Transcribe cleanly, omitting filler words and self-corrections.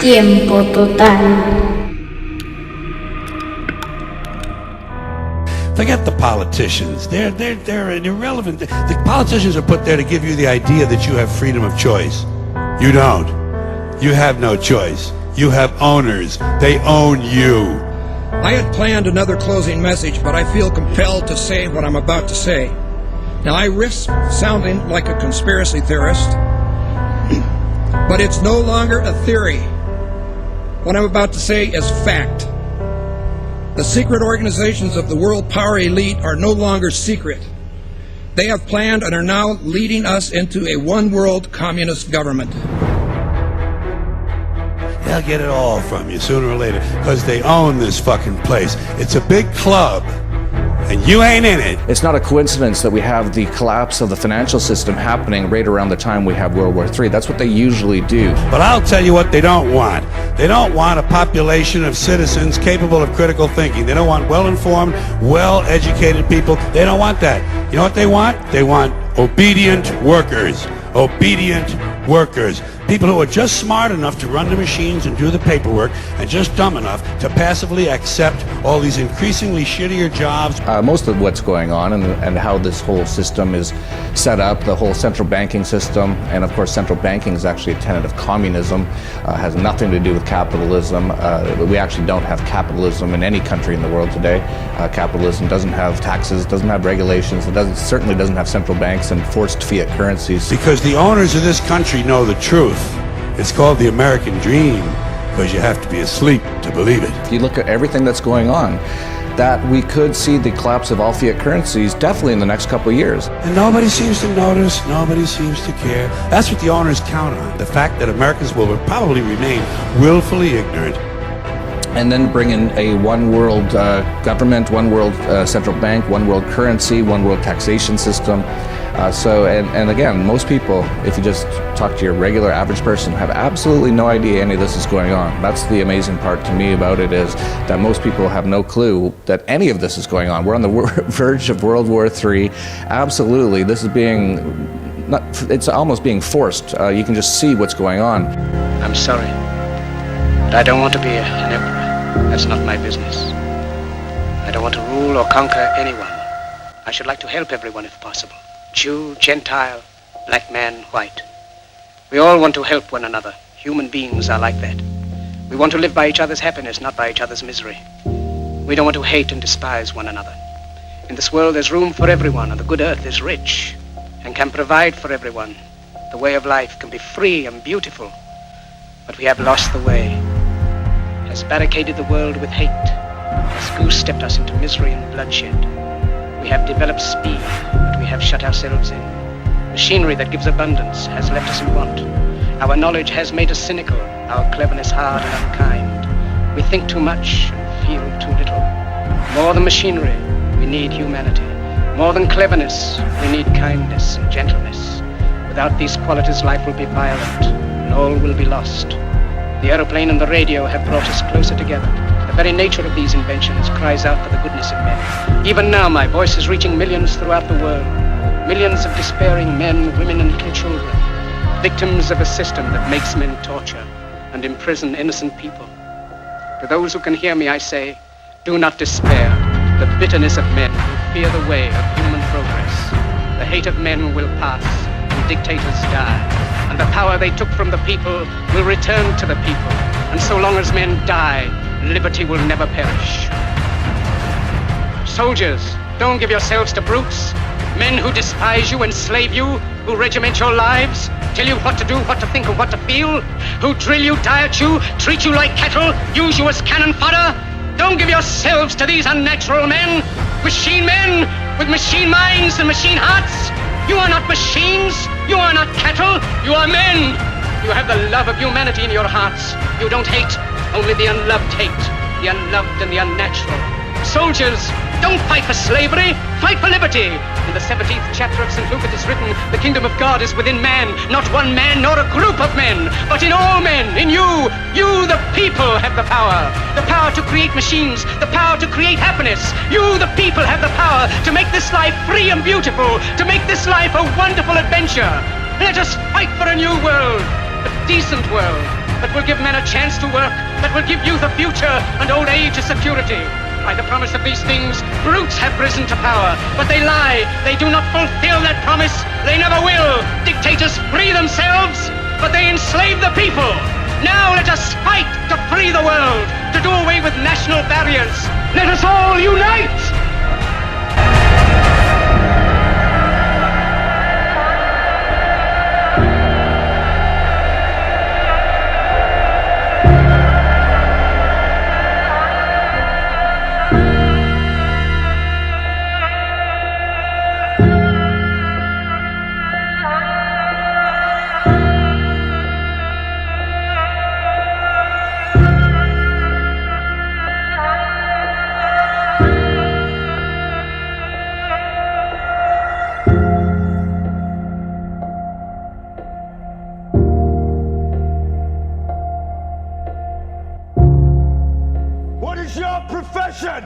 Tiempo total. Forget the politicians. They're irrelevant. The politicians are put there to give you the idea that you have freedom of choice. You don't. You have no choice. You have owners. They own you. I had planned another closing message, but I feel compelled to say what I'm about to say. Now, I risk sounding like a conspiracy theorist, but it's no longer a theory. What I'm about to say is fact. The secret organizations of the world power elite are no longer secret. They have planned and are now leading us into a one-world communist government. They'll get it all from you sooner or later because they own this fucking place. It's a big club, and you ain't in it. It's not a coincidence that we have the collapse of the financial system happening right around the time we have World War III. That's what they usually do. But I'll tell you what they don't want. They don't want a population of citizens capable of critical thinking. They don't want well-informed, well-educated people. They don't want that. You know what they want? They want obedient workers. Obedient workers. People who are just smart enough to run the machines and do the paperwork and just dumb enough to passively accept all these increasingly shittier jobs. Most of what's going on and how this whole system is set up, the whole central banking system, and of course central banking is actually a tenet of communism, has nothing to do with capitalism. We actually don't have capitalism in any country in the world today. Capitalism doesn't have taxes, doesn't have regulations, it certainly doesn't have central banks and forced fiat currencies. Because the owners of this country know the truth. It's called the American dream because you have to be asleep to believe it. If you look at everything that's going on, that we could see the collapse of all fiat currencies definitely in the next couple of years. And nobody seems to notice, nobody seems to care. That's what the owners count on, the fact that Americans will probably remain willfully ignorant. And then bring in a one world government, one world central bank, one world currency, one world taxation system. And again, most people, if you just talk to your regular average person, have absolutely no idea any of this is going on. That's the amazing part to me about it, is that most people have no clue that any of this is going on. We're on the verge of World War III. Absolutely, this is it's almost being forced. You can just see what's going on. I'm sorry, but I don't want to be an emperor. That's not my business. I don't want to rule or conquer anyone. I should like to help everyone if possible. Jew, Gentile, black man, white. We all want to help one another. Human beings are like that. We want to live by each other's happiness, not by each other's misery. We don't want to hate and despise one another. In this world there's room for everyone, and the good earth is rich and can provide for everyone. The way of life can be free and beautiful, but we have lost the way, has barricaded the world with hate, has goose-stepped us into misery and bloodshed. We have developed speed, but we have shut ourselves in. Machinery that gives abundance has left us in want. Our knowledge has made us cynical, our cleverness hard and unkind. We think too much and feel too little. More than machinery, we need humanity. More than cleverness, we need kindness and gentleness. Without these qualities, life will be violent, and all will be lost. The aeroplane and the radio have brought us closer together. The very nature of these inventions cries out for the goodness in men. Even now, my voice is reaching millions throughout the world. Millions of despairing men, women, and little children. Victims of a system that makes men torture and imprison innocent people. To those who can hear me, I say, do not despair. The bitterness of men will fear the way of human progress. The hate of men will pass, and dictators die. And the power they took from the people will return to the people. And so long as men die, liberty will never perish. Soldiers, don't give yourselves to brutes. Men who despise you, enslave you, who regiment your lives, tell you what to do, what to think, and what to feel, who drill you, diet you, treat you like cattle, use you as cannon fodder. Don't give yourselves to these unnatural men, machine men with machine minds and machine hearts. You are not machines, you are not cattle, you are men. You have the love of humanity in your hearts. You don't hate, only the unloved hate, the unloved and the unnatural. Soldiers, don't fight for slavery, fight for liberty. In the 17th chapter of St. Luke it is written, the kingdom of God is within man, not one man nor a group of men, but in all men, in you. You, the people, have the power to create machines, the power to create happiness. You, the people, have the power to make this life free and beautiful, to make this life a wonderful adventure. Let us fight for a new world, a decent world, that will give men a chance to work, that will give youth a future and old age a security. By the promise of these things, brutes have risen to power, but they lie. They do not fulfill that promise. They never will. Dictators free themselves, but they enslave the people. Now let us fight to free the world, to do away with national barriers. Let us all unite! What is your profession?